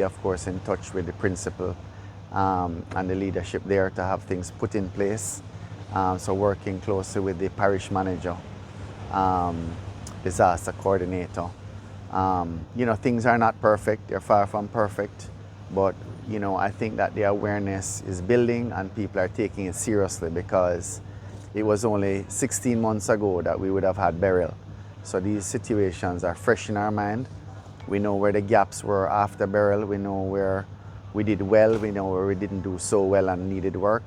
Of course, in touch with the principal and the leadership there to have things put in place. So working closely with the parish manager, disaster coordinator. Things are not perfect. They're far from perfect. But, I think that the awareness is building and people are taking it seriously because it was only 16 months ago that we would have had burial. So these situations are fresh in our mind. We know where the gaps were after burial. We know where we did well. We know where we didn't do so well and needed work.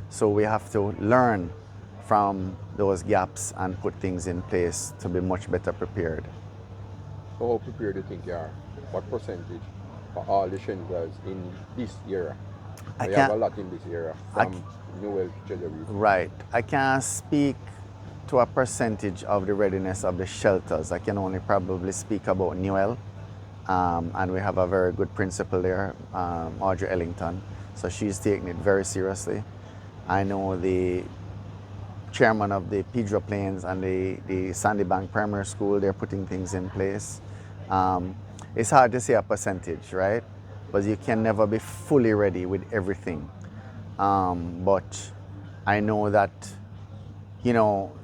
So we have to learn from those gaps and put things in place to be much better prepared. How prepared do you think you are? What percentage for all the shelters in this era? We have a lot in this era from Newell to Treasure Beach. Right. I can't speak to a percentage of the readiness of the shelters. I can only probably speak about Newell. And we have a very good principal there, Audrey Ellington. So she's taking it very seriously. I know the chairman of the Pedro Plains and the Sandy Bank Primary School, they're putting things in place. It's hard to say a percentage, right? But you can never be fully ready with everything. But I know that,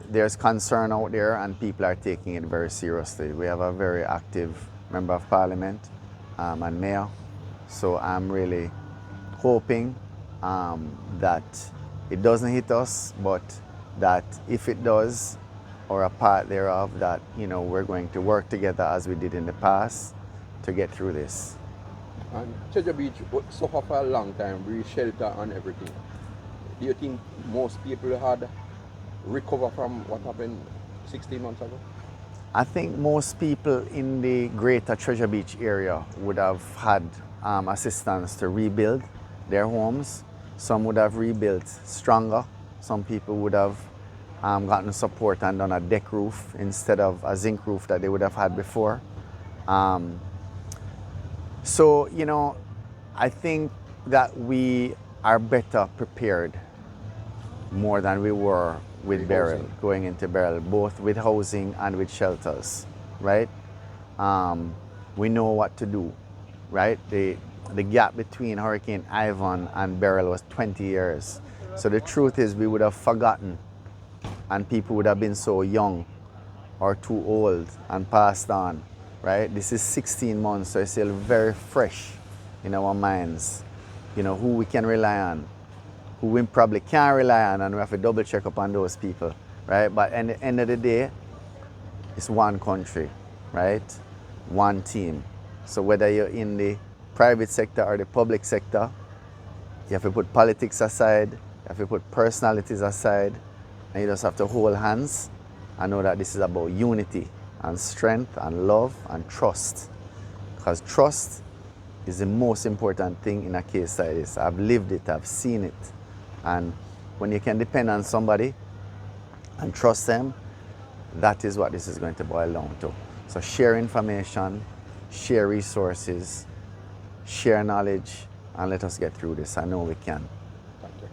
there's concern out there and people are taking it very seriously. We have a very active Member of Parliament and Mayor. So I'm really hoping that it doesn't hit us, but that if it does, or a part thereof, that we're going to work together as we did in the past to get through this. And Treasure Beach suffered for a long time, shelter and everything. Do you think most people had recovered from what happened 16 months ago? I think most people in the greater Treasure Beach area would have had assistance to rebuild their homes. Some would have rebuilt stronger. Some people would have gotten support and done a deck roof instead of a zinc roof that they would have had before. So, I think that we are better prepared more than we were with burial, going into burial, both with housing and with shelters, right? We know what to do, right? The gap between Hurricane Ivan and burial was 20 years. So the truth is we would have forgotten and people would have been so young or too old and passed on, right? This is 16 months, so it's still very fresh in our minds, who we can rely on, who we probably can't rely on, and we have to double check up on those people, right? But at the end of the day, it's one country, right? One team. So whether you're in the private sector or the public sector, you have to put politics aside, you have to put personalities aside, and you just have to hold hands and know that this is about unity and strength and love and trust. Because trust is the most important thing in a case like this. I've lived it, I've seen it. And when you can depend on somebody and trust them, that is what this is going to boil down to. So share information, share resources, share knowledge, and let us get through this. I know we can. Thank you.